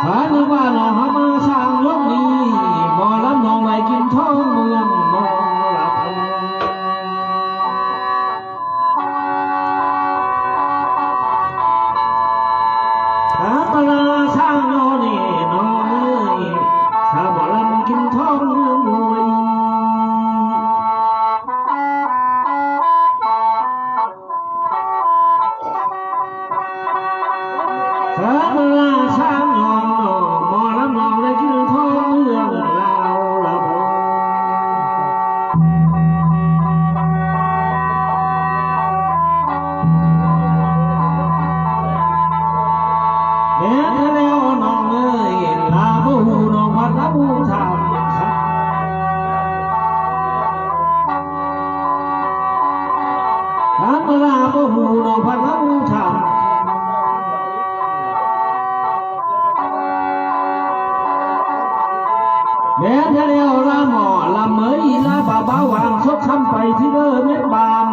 หานึกว่าหนอหามาช่างยกนี้หมอลำนองไหลกินท้องเมืองมองหลับหาปลาช่างยอนี่น้องเอ้ยถ้าหมอลำกินท้องเมืองมวยหาปลาช่างยอนหนอหมอลำนองไหลกินท้องเมืองลาวละพงแม้แต่แล้วน้องเอ้ยลาบ่หูน้องพัดละหูทำครับหาปลาบ่หูน้องพัดละหูทำแม้แต่แล้วละหมอลำเมยละบ่าบ่าวางชดช้ำไปที่เดิมเม็ดบาน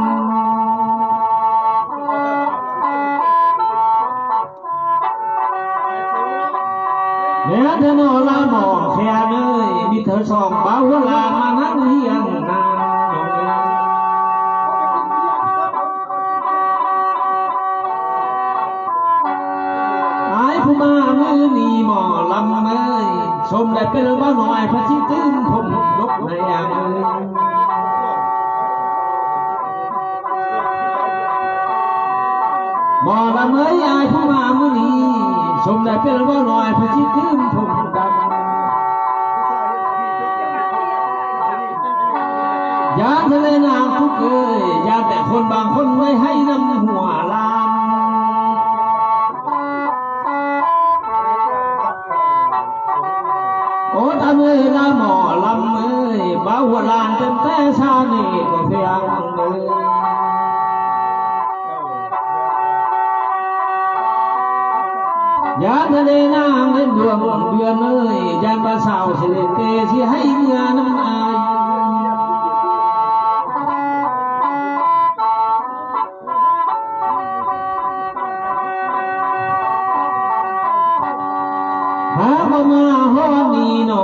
แม้แต่นอละหมอแค่เนยมีเธอสองบ่าวลามานั่งเฮียงนางน้องเอ้ยอายผู้มามือนีหมอลำเมยชมได้เป็นบ่าวหน่อยพระชิตื้นผมนกในอ่างเอ้ยหมอลำเอ้ยอายผู้มามือนีชมได้เป็นบ่าวหน่อยพระชิตื้นผมดำยามทะเลนางทุกเอ้ยยามแต่คนบางคนไม่ให้น้ำหัวลานโอ้ตาเอ้ยละหมอลำเอ้ยบ่าวหัวลานเป็นแต่ชาเนก็เพียงเอ้ยยามทะเลนางเล่นดวงเดือนเอ้ยยามปลาสาวเสด็จเตที่ให้เมื่อน้ำอายหาบ่มาฮอดนี่หนอ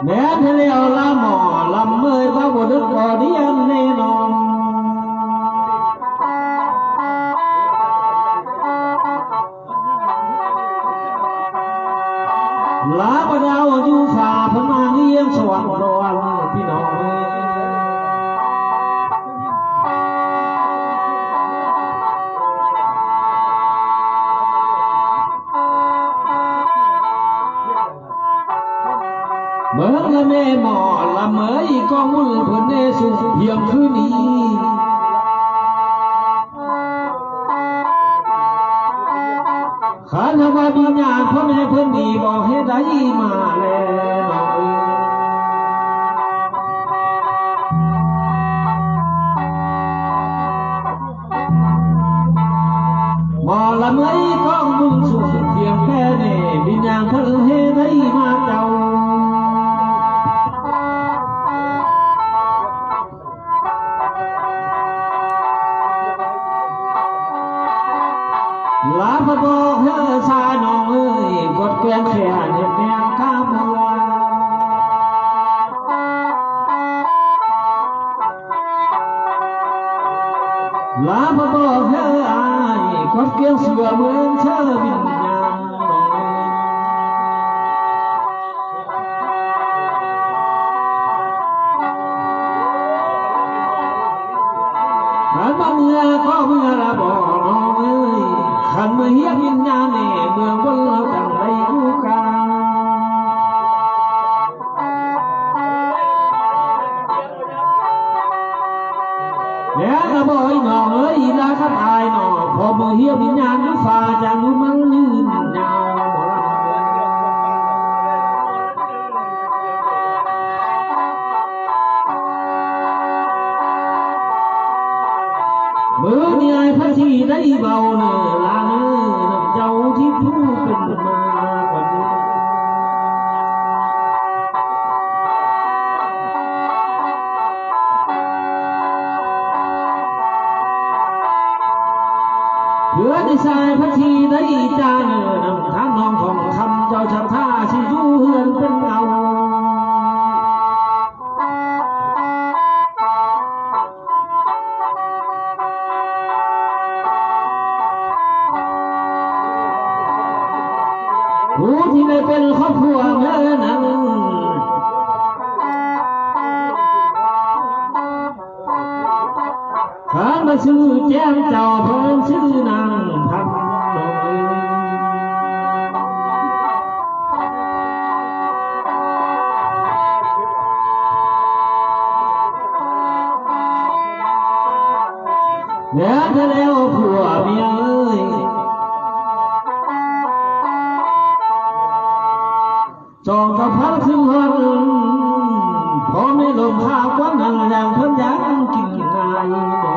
แม้ทะเลละหมอลำเอ้ยบ่าวบ่ดึกบ่เดียนแน่นอนลาบ่ดาวอยู่ฝ่าเพิ่นมาเลี้ยงสวรรค์รอนพี่น้องเอ้ยเบิ่งละแม่หมอละเมยกองมือเพิ่นเนสุเพียงคืนนี้ขันว่าวิญญาณพ่อแม่เพิ่นดีบอกให้ได้มาแล้วน้องเอ้ยหมอละเมยกองมือสุเพียงแค่เน่วิญญาณเพิ่นให้ได้มาเจ้าลาพระบอกเฮ้อชาน้องเอ้ยกดเกวียนแขนเห็ดแมงข้ามเมืองลาพระบอกเฮ้ออายกดเกวียนเสือเมืองเชื่อวิญญาณน้องเอ้ยขันมาเมื่อก็เมื่อละบอกน้องเอ้ยขันเมื่อเฮียวิญญาณเน่เมื่อวันเราจังไรคู่กันแล้วละบ่อยน้องเอ้ยลาคัดอายน้องพอเมื่อเฮียวิญญาณยุฟ้าจังยุมันยืนยาวเมื่อนี่ไอ้พระที่ได้เบาเนื้อลาเนื้อเจ้าที่ผู้เป็นมาก่อนนี้ พื่อได้สายพัทีได้จานนำทางน้องทองคำเจ้าชักท่าสิอยู่เฮือนเป็นเงาผู้ที่ได้เป็นครอบครัวเมื่อนั้นข้ามาชื่อแจ้งเจ้าเพิ่นชื่อนางพันดงเดี๋ยวจะแล้วผัวเมียเอ้ยจองกับพันขึ้นหันพอไม่ลมพาควันนั่นแรงเพิ่นอยากกินนายบ่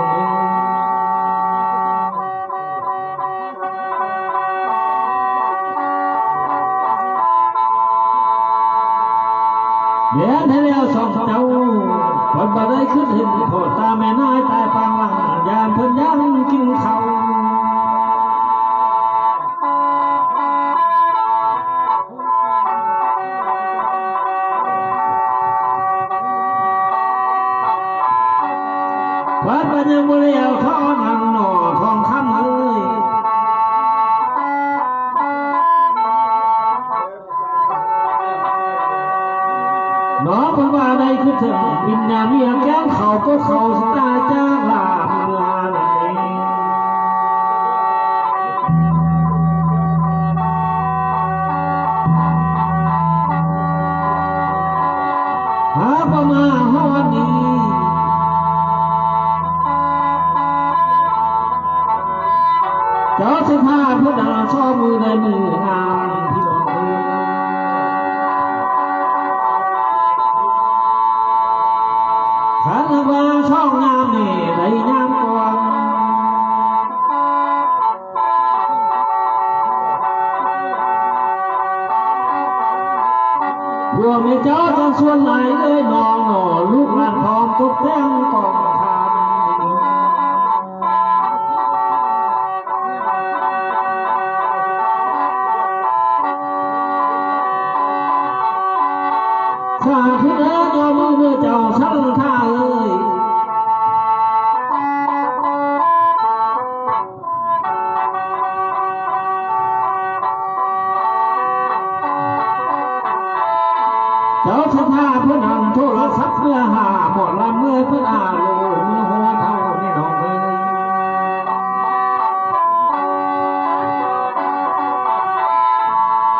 เดี๋ยวแล้วสองเจ้าเพิ่นบ่ได้ขึ้นเห็นโทษตาแม่นายตายปางหลังยามเพิ่นอยากกินข้าววัดปัญญาบุรีเอาทองหันหน่อทองคำเอ้ยหนอเพิ่นว่าได้คือถึงวิญญาณเมียแก้งเขาก็เขาสตาจ้าลาเมืองนั่นเองหาประมาฮอดนี้เจ้าสิพาพระดาชอบมือในมืองามพี่น้องเอ้ยขันว่าช่องงามนี่ได้งามกว่าพวกแม่เจ้าจะส่วนไหนเลยนองหน่อลูกหลานพร้อมทุกแท่งกองทานข้าคือเด้อยอมมือเจ้าสั่งข้าเอ้ยเจ้าสัทธาเพื่อนหันโทรศัพท์เมื่อหาหมดลำเมื่อเพื่อนอาโลเมื่อหัวเท่านี่น้องเอ้ย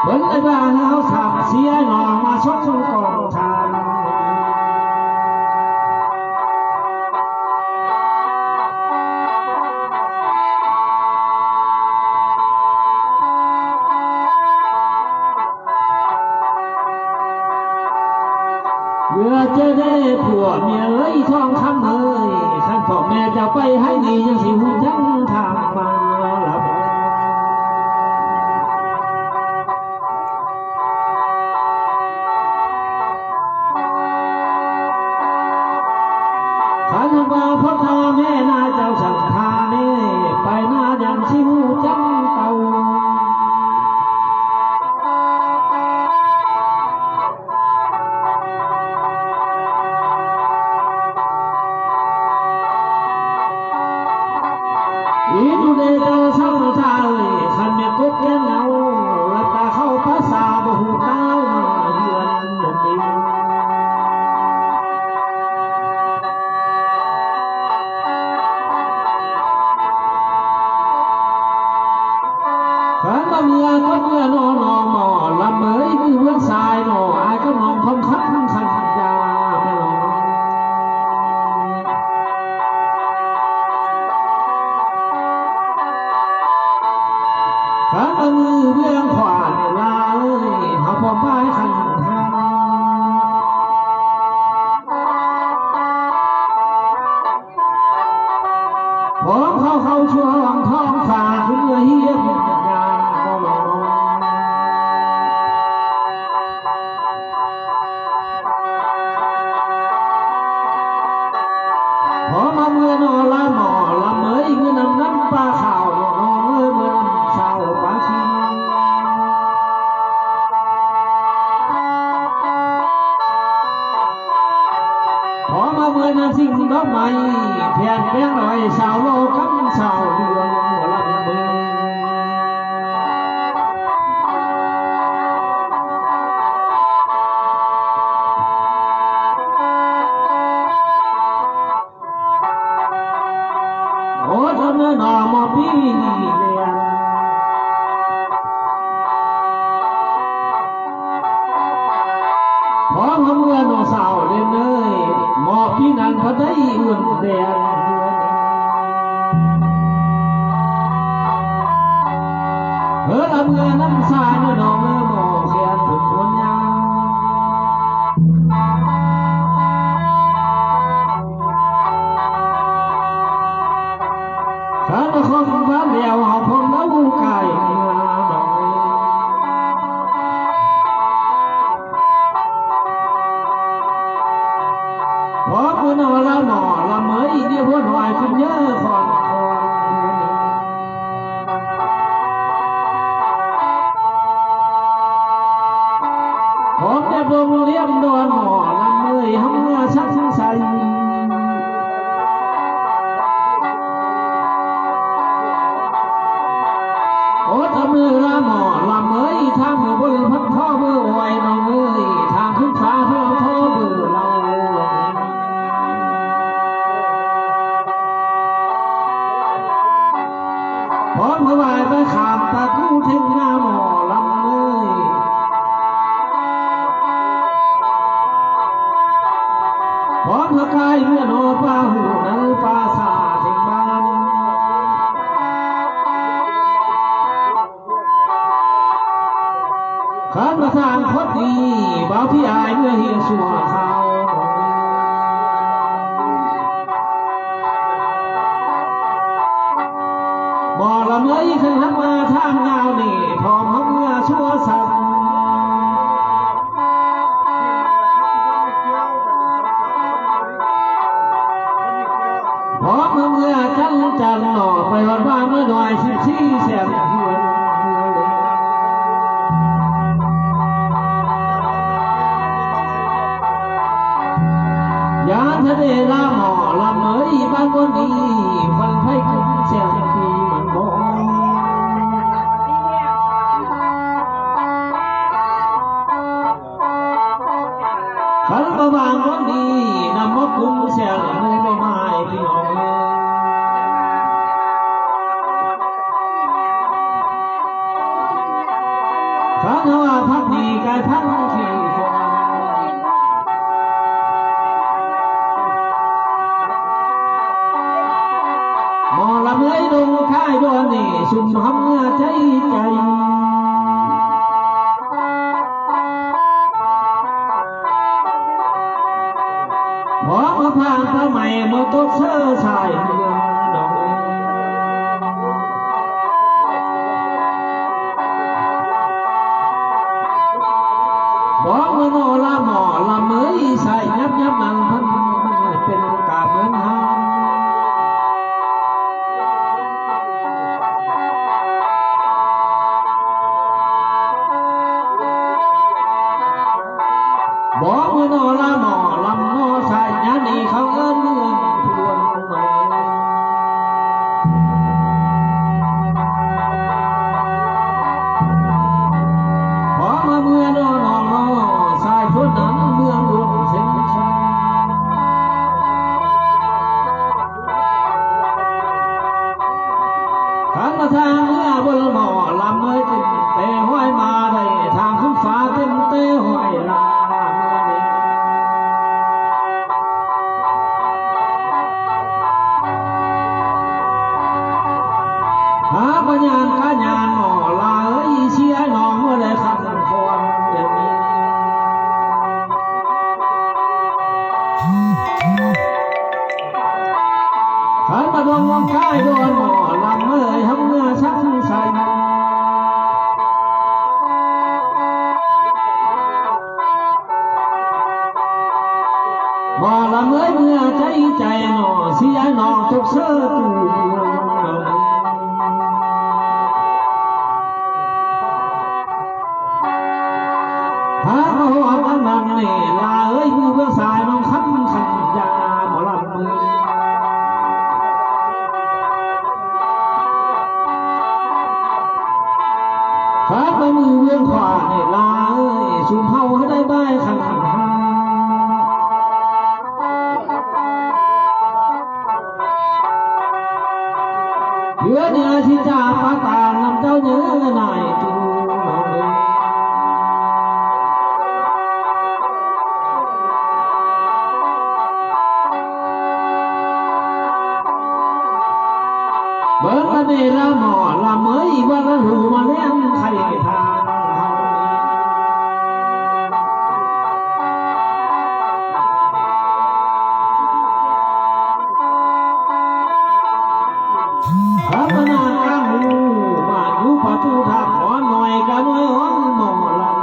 เพิ่นได้บ้านเอาสามเสียหนองมาชดสู้กองทานเมื่อจะได้ผัวเมียเอ้ยทองคำเอ้ยขันพ่อแม่จะไปให้ดียังสิหูยังทางมาลับขันว่าพ่อตาแม่นาเจ้าสังฆาเน่ไปนายังสิหูจังเต่าอีดูเดเจ้าสังฆาเลยขันเมียกบแก่เงาและตาเข้าภาษาบ่หูเต้ามาเฮือนนั่นเองขันว่าเมียก็เมื่อนอนอหมอลำเอ้ยคือเพื่อนสายหนออายก็มองคำคันขันยาแม่หลงขันว่ามือเบี้ยงขวานลาเอ้ยหาพอป้ายขันทางพร้อมเข้าช่วงท้องฟ้าขึ้นเมื่อเฮียนงานก็มองพอมาเมื่อนอละหมอละเมยเงินนำน้ำปลาข่าวน้องเอ้ นแบงหน่อยสาวโลกัมสาวเรืองหัวลำมือโอ้ทำเนื้อหน่อมอพี่เลี้ยงพร้อมทำเมื่อหน่อสาวเล่นเลยหมอพี่นั่นเขาได้อุ่นแดงเออละเมื่อน้ำสายเมื่อหน่อเมื่อหมอแขนถึงคนยางข้ามาคงบ้านเดียวเอาพงแล้วกูไก่เมื่อหน่อยพอคุณเอาละหมอละเมยเดียวพวดหอยคุณเยอะของผมจะบ่งเลี้ยงโดนหมอลำเมยห้องเมื่อชักใสโอ้ทำมือละหมอลำเมยทางมือบนพัดท่อมือไว้น้องเอ้ยทางขึ้นฟ้าเพื่อท่อมือเราพร้อมถวายไปขามตะกู้ถึงหน้าหมอลำเมยพร้อมพระกายเมื่อโนปลาหูนั้นปลาสาถึงบ้านขันประทานพอดีบ่าวพี่อายเมื่อเฮียสัวเขาบ่อละเมยขึ้นหักมาทางเงานี่พร้อมห้องเมื่อชัวสั่นพร้อมเมื่อจันจันหน่อไปหอดบ้านเมื่อหน่อย14แสนเฮือนยาทะเลละหมอละเมยบ้านบนนี้ฟันไผ่ขึ้นแสนปีมันบ่ขันประวางบนนี้นำมะกุ้งแสนมือไม่ไม้พี่น้องขันว่าพักดีกายพักที่ฟังหมอละเมยลงค่ายดวนนี่สุ่มหำเมื่อใจใจพอมาผ่านตาใหม่เมื่อตกเสื้อสายเมืองดอกบอกเมื่อโนละหมอละเมยใส่ยับยับมันพันเป็นกาเหมือนหางบอกเมื่อโนละหมอลำโนใส่ยันนี่เขาเอิ้นเมืองทวนหน่อยพอมาเมื่อโนนองโนใส่ชุดนั้นเมืองรวมเส้นชัยขันมาทางเมื่อบนหมอลำเมยติดเตะห้อยมาได้ทางขึ้นฟ้าเต็มเตะห้อยลาหาปัญญาขยานหมอลาเอ้ยเชียน้องเมื่อได้ขันคอนเดี๋ยวนี้ขันตะดวงวงค่ายโดนหมอลำเมื่อยห้องเมื่อชักใส่หมอละเมื่อยเมื่อใจใจหนอเสียหนอทุกเสื้อตูหามาหัวกันนั่งนี่ลาเอ้ยมือเบื้องซ้ายน้องขันขันยาหมอลำมือ เพื่อเนื้อที่จะปาตานนำเจ้าเนื้อนายจูน้องเอ๋ยเบิร์ตเนรหมอละเมยว่าละหูมาเลี้ยงไข่ทางพระมนางกลางหูมาอยู่ประตูทางขอหน่อยกะหน่อยอ้อนหมอลำ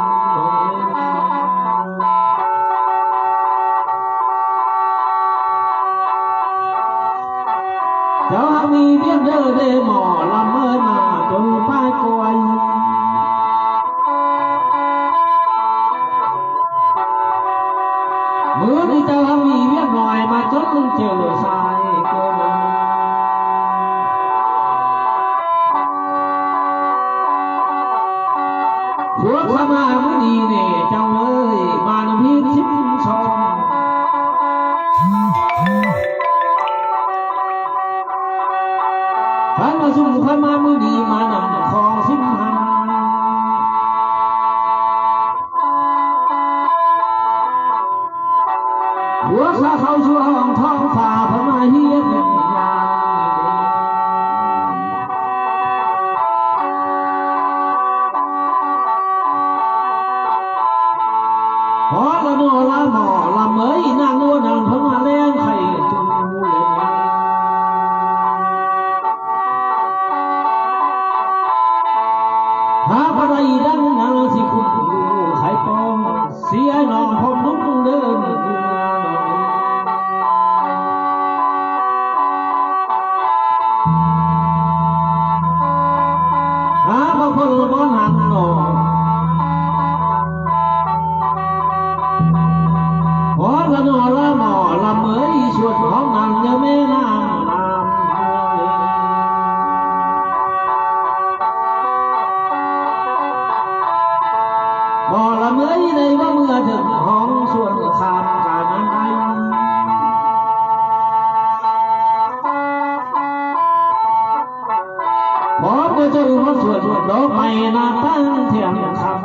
เจ้ามีเบี้ยเด้อเด้หมอลำเอ้ยมาจนป้ายกวยมือที่เจ้ามีเบี้ยหน่อยมาจนเจอสายเกินพวกสมามือดีเนี่ยเจ้าเลยมานพิชิตชมพันมาสุ่มพันมามือดีมานำของสิมหันหัวข้าเขาช่วงท้องฟ้าพมาเฮียนยาพอละโนละหมอละเมยนางนัวนางพมาเลี้ยงไข่จูเลยหาพระใดดังนางสิคุณไข่ปองเสียนองพมนุ่งเดินหาพระพลบนหันนอพอละนอละหมอละเมยชวดของนางยังไม่นางนามหมอละเมยในว่าเมื่อถึงห้องส่วนขามการนั้นไอพอเมื่อเจอมาส่วนดอกไม้นาตั้งเทียงคำ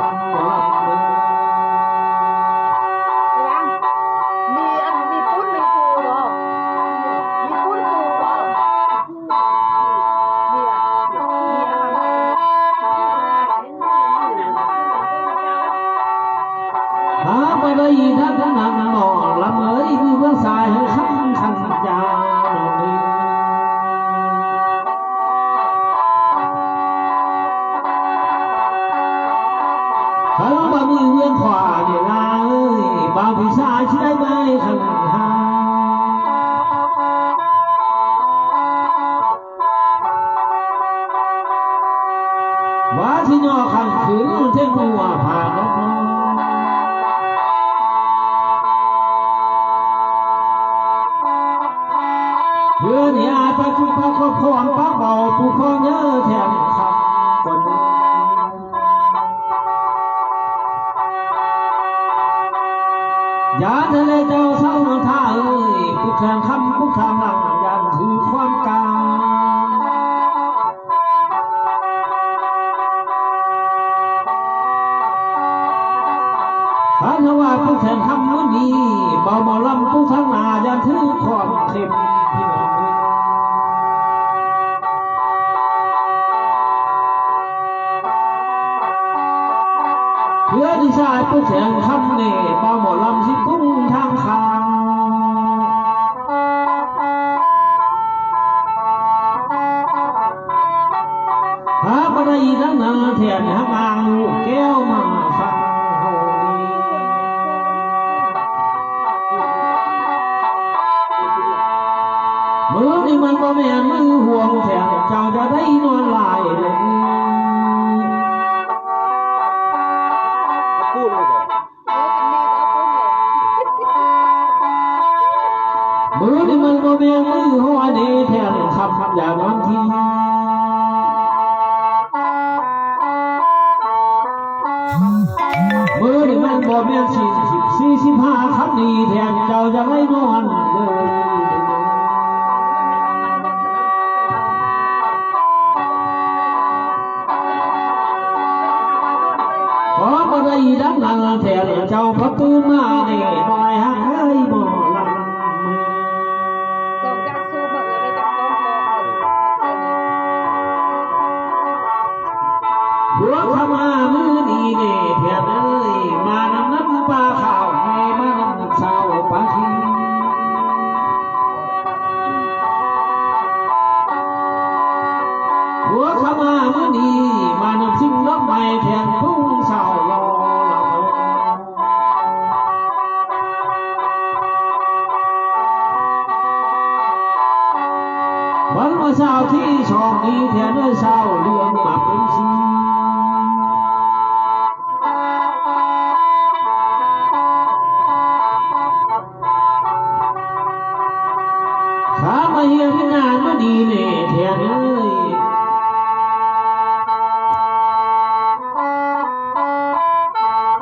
หาไปได้ทักนันหมอละเมยมือเบื้องสายให้ขันขันยาขันบะมือเบื้องขวาเนี่ยลาเอ้ยบางพิสาใช้ไม่ขันหาว่าที่ย่อขันขืนเท่งหัวผ่านน้องเพื่อนยาตาจุปะก็ความปะเบาผู้คอเนื้อแทนคำคนยาทะเลเจ้าเศร้าท่าเอ้ยผู้แข่งคำผู้ทางหลังยันถือความกลางขันว่าผู้แข่งคำมือนี้เบาหมอลำผู้ทางหน้ายันถือความเข้มพี่น้องเพื่อที่ชายผู้แข่งคำเนี่ยเบาหมอลำสิกุ้งทางคางหาปะได้ทั้งนั้นแทนหางางลูกแก้วมาฟังเฮาดีมือนี่มันบ่แม่นมือห่วงแทนเจ้าจะได้นอนลายเลยพูดเลยมือนี่มันบ่แม่นมือหัวดีแทนคำอย่างนั้นทีมือนี่มันบ่แม่น45คำนี้แทนเจ้าจะไม่นอนเลย แทนเจ้าพระตื่นมาเนี่ยน้อยหักเอ้ยหมอลำหัวขมามือดีเนี่ยแทนเอ้ยมานำน้ำปลาข้าวแม่มานำสาวปลาขี้หัวขมามือดีมานำสิ่งน้ำใหม่แทนผู้สาวรอวันมาสาวที่ช่องนี้แทนเอ้ยสาวเรื่องมาเป็นชีขามาเฮียงานมาดีเนี่ยแทนเอ้ย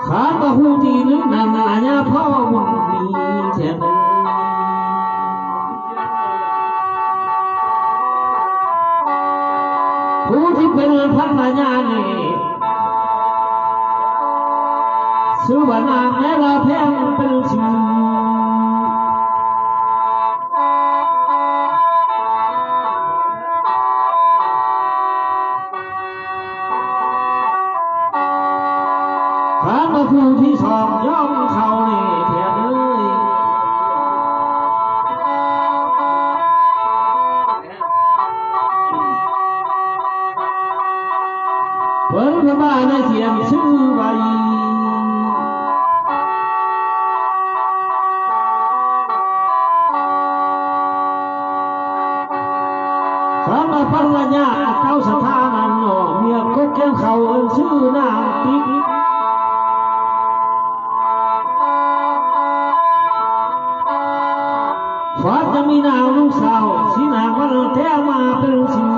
ขามาหูดีนึกนานอาญาพ่อวันนี้แทนเอ้ยผู้ที่เป็นพันญาเนี่ยสุวรรณแม่ละแพงเป็นชื่อข้ามาผู้ที่สองย่อมเขาเนี่ยแทนเอ้ยเปิดพระบ้านในเทียมชื่อใบข้ามาภรรยาเจ้าสถานันโนเมียก็แก้มเขาชื่อนางติ๊กฟ้าจะมีนางลูกสาวสีนางวันแท้มาเป็นชื่อ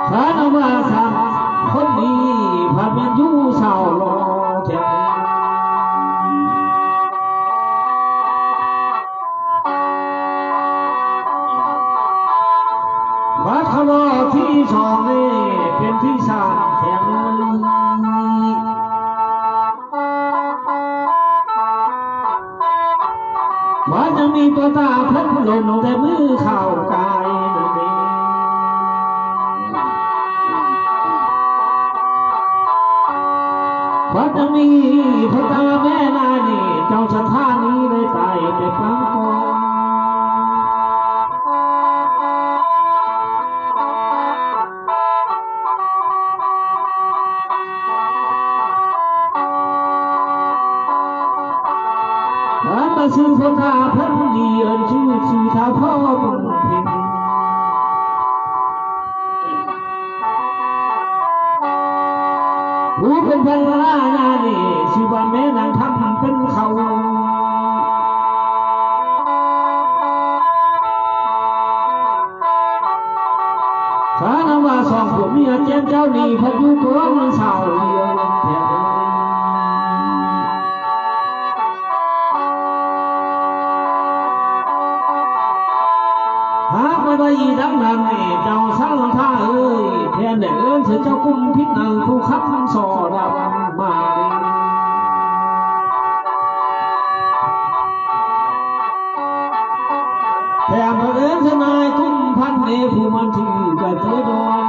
ข้านมาสามคนนี้พาเมียอยู่สาวรอแทนวัดเขารอที่ช่องนี้เป็นที่สามแทนวัดยังมีตัวตาพัดลมแต่มือข่าวกายนั่นเองวัดยังมีพระตาแม่นานี่เจ้าสันท่านี้ได้ตายในครั้งก่อนมาซื้อพระตาพันดีเอิญชื่อชื่อท้าพ่อบุญเพ็งผู้เป็นพันลาญานี่ชื่อว่าแม่นางทำเป็นเขาข้านำว่าสองผัวเมียเจ้าเจ้านี่พันยุกรมันสาวเลี้ยงแทนหากไม่ได้ดังนั้นเจ้าสร้างท่าเอ้ยแทนเดินเสียเจ้ากุ้มพิษนังผู้ขับสอดมาแทนเดินเสนายกุ้มพันเนผู้มันชื่อกระเจี๊ยดอน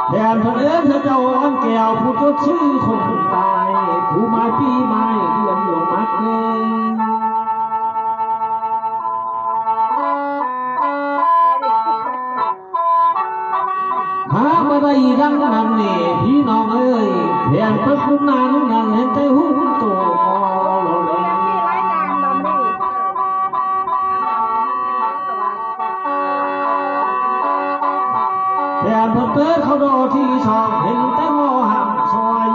แทนเดินเจ้าอันแก้วผู้จดชื่อคนตายผู้ไม้ปีไม้เดือนหลงมักเงินหามาได้ดังนั้นนี่พี่น้องเอ้ยแทนเพิ่งคุณนานนั่นเห็นใจหุ้นตัวแทนเพิ่งเปิดเขาดอที่ช่องเห็นแต่งอห่างซอย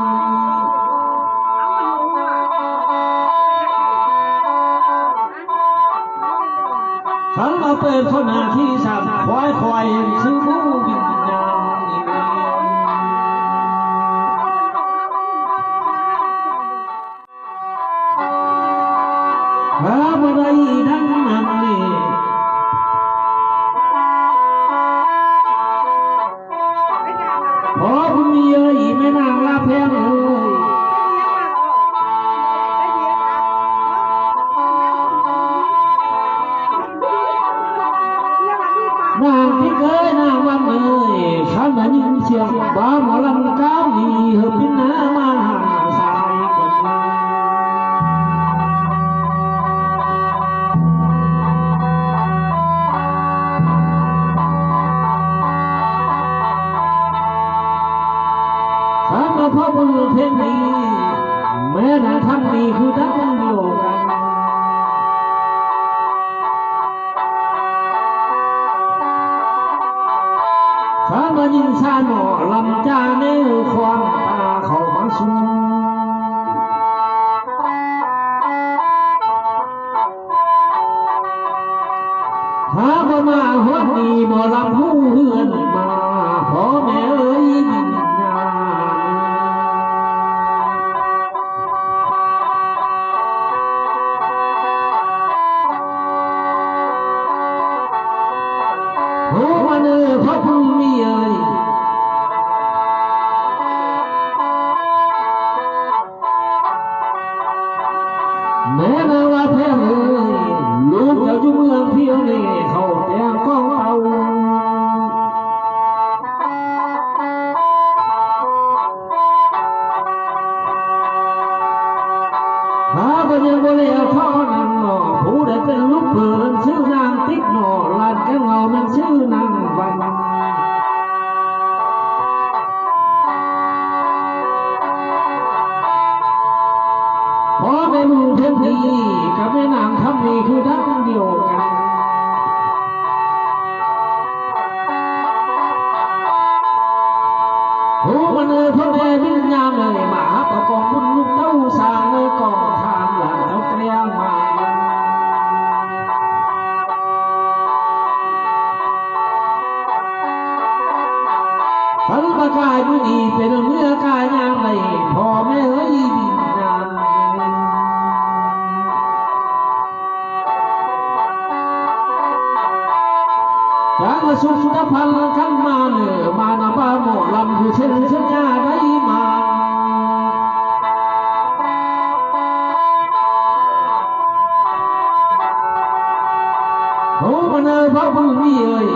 ฉันมาเปิดเขาหน้าที่สั่งคอยเห็นชื่อผู้วิญญาณนี่ เอ้ยนางวันเอ้ยขันมายินเสียงบ้าหมอลำก้าวดีเฮือพินน้ามาหาสายคนข้ามาพ่อบุญเพลงนี้แม่นางทำดีคือดังเดียวกันข้ามายินชาหนอลำจาเนื้อความตาเข้ามาสู่หาบ่มาฮอดนี่บ่ลำหูเฮือนมาพ่อแม่เอ้ยวิญญาณโอ้มาเนื้อพ่อพึ่งมีเอ้ยแม่นาว่าแท้เอ้ยลูกเราอยู่เมืองเพียงนี่เขาแต่งก้องเอาหาบ่ยังบ่แล้วเท่านั้นหนอผู้ใดเป็นลูกเพิ่นชื่อนางติ๊กหนอลานแก้งเงามันชื่อนางวันพอไปมึงเพียงทีกับแม่นางทำนี่คือดังเดียวกันโอ้มันเออพ่อแม่วิญญาณเลยมาประกอบบุญลูกเต้าสร้างเลยกองทานหลานเต้าเตรียมมาขันประกายบุญอีเป็นเมื่อกายงามเลยพ่อแม่เอ้ยวิญญาณจากมาสุขพันธ์กันมาเนื้อมานำบ้าหมอลำคือเช่นเช่นยาได้มาโอ้มันเออพระบุญมีเอ้ย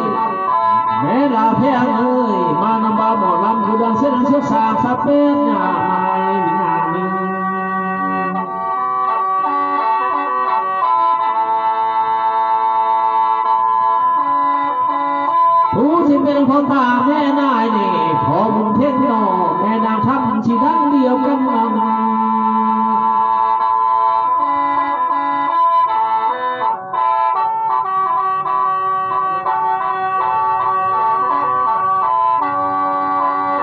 แม่ลาแพงเอ้ยมานำบ้าหมอลำคือดังเส้นเส้นสางสะเป็นยาไม้วิญญาณนึงผู้ที่เป็นพ่อตาแม่นายนี่พอบุญเพ่งนอแม่นางทำชีดังเดียวกันนั้น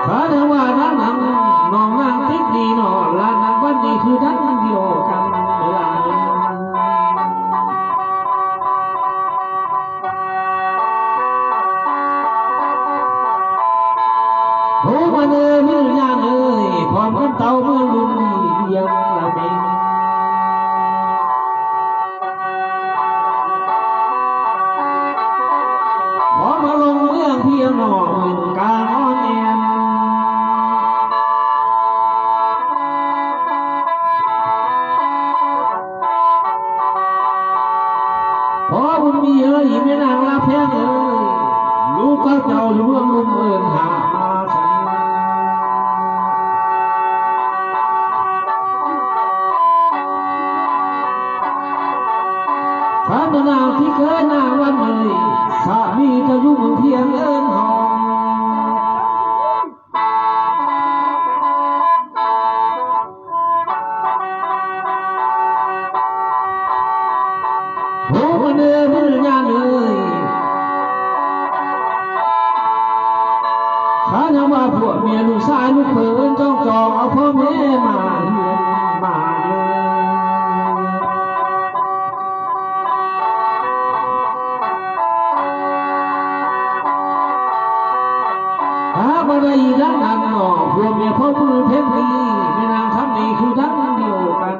ข้าเดว่าดังนั้นน้องนางติ๊กดีหนอลานนางวันนี้คือดังเดียวกันหลายโอ้มาเนยมือยานเอ้ยพร้อมกันเต่าเมื่อลุ่มเดียงละเมงพอมาลงเมืองเพียงหน่อเมืองกาอ้อนแอนพอบุญมีเอ้ยแม่นางลาแพงเอ้ยลูกก็เจ้าอยู่เมืองลุ่มเอิญหาข้าแม่นางที่เคยนางวันเลยสามีจะอยู่เมืองเพียงเอิญหอมโอ้มันเอ๋ยมันยานเอ๋ยข้ายังว่าพวกเมียลูกชายลูกเขยจ้องจองเอาพ่อแม่มาเฮียนมาบ่ได้ดังนั้นหนอพวกเมียพ่อมือเพ่งดีแม่นางทำนี่คือดังเดียวกัน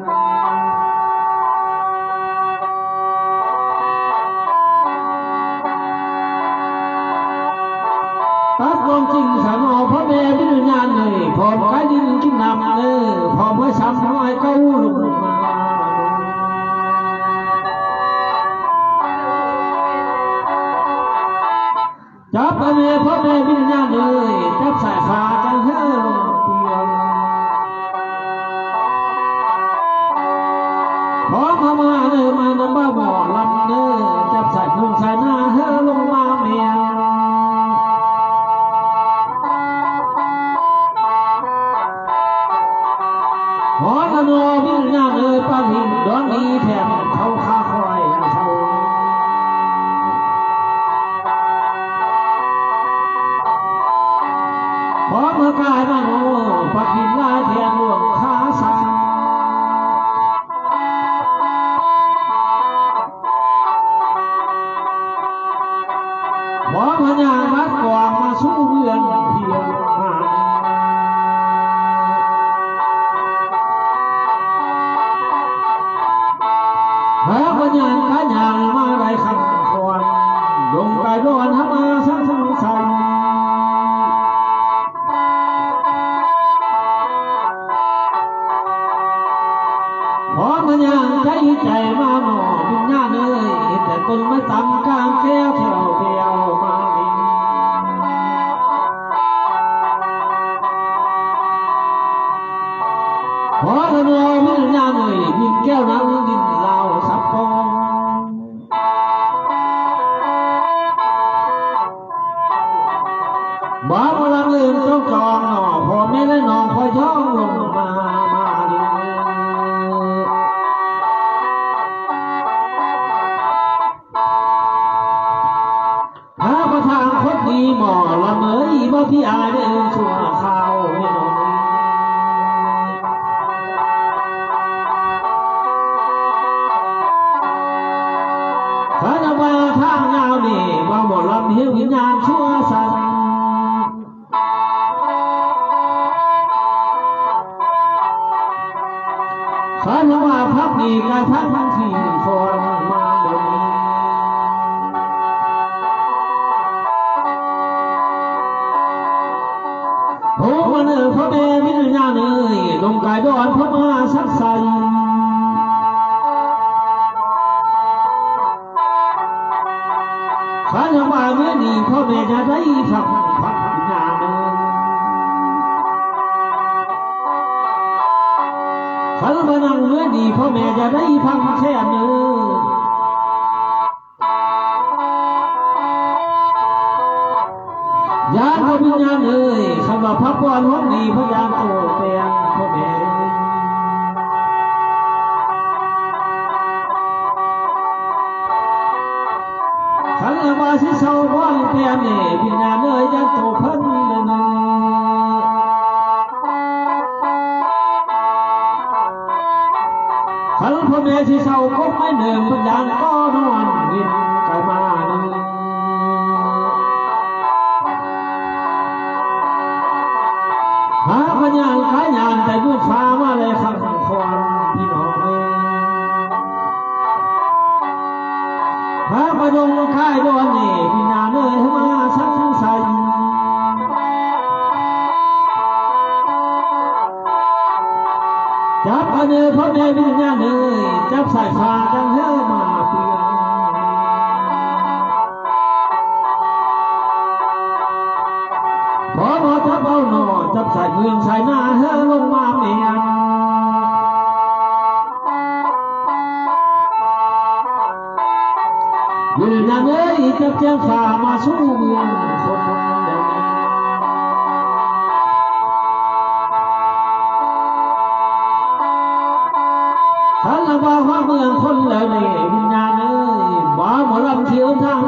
ตัดลงจริงสานอพ่อแม่วิญญาณเลยพร้อมกายดินกินน้ำเลยพร้อมไว้ซ้ำน้อยเก้าลงมา จับไปเมียพ่อแม่วิญญาณเลยจับสายฟ้าจังเฮือลงเพียงขอมาเนื้อมานำบ้าบ่อลำเนื้อจับสายนุ่งสายหน้าเฮือลงมาเมียขอตะโนวิญญาณเลยปาหินดอนนี้แถมเขาข้าคอยเศร้าขอเมื่อกายมาโนปาหินลายแทนหลวงขาสังขอพญามัดกวางมาสู้เมืองเพียงมาหาพญานขาหยางมาไรขันควันลงไปร้อนหามาสังสังขอพญานใจใจมาหน่อวิญญาณเอ้ยแต่ต้นไม้ต่ำกลางแก้วแถวเดียวมาลิงขอตะโนวิญญาณเอ้ยดินแก้วนั้นดินเหล้าสับปองบ้ามาลังลืมต้องจองหน่อพอไม่ได้นอนพอย่องลงมาดิหาประทางพดดีหมอละเมยบ่ที่อายได้ชั่วข่าวให้หน่อยข้าจะมาทางยาวนี่ว่าหมดลำเหี้ยววิญญาณชั่วสันข้าจะมาพักดีกระทั่งที่ฟอนมาเดินโอ้มันพ่อแม่วิญญาณเอ้ยลงกายดอนพ่อมาสักใสข้าจะมาเมื่อนี้พ่อแม่จะได้ฟังงานข้าจะมานั่งเมื่อนี้พ่อแม่จะได้ฟังแค่เนื้อยานพ่อวิญญาณเอ้ยคำว่าพักผ่อนห้องนี้พยานโตเตียงพ่อแม่ขันมาสิเศร้าว่างเพียงนี่วิญญาณเอ้ยยังโตพันเนื้อขันพ่อแม่สิเศร้าก็ไม่เหนื่อยพยานก็นอนกินไก่มาเนื้อหาพญานขายยานแต่ดูฟ้ามาเลยขันควันพี่น้องเอ้ยหาประดงขายดอนนี่วิญญาณเอ้ยมาสักใสจับเนื้อพ่อแม่วิญญาณเอ้ยจับสายฟ้าจังเฮือมาเปลี่ยนพอมาจับเอาหน่อจับสายเมืองสายหน้าเฮือลงมาเมียนวิญญาณเอ้ยจับแจ้งฝ่ามาสู้เมืองคนเดิมขันละว่าเมืองคนแล้วนี่วิญญาณเอ้ยบ้าหมอลำเที่ยวทาง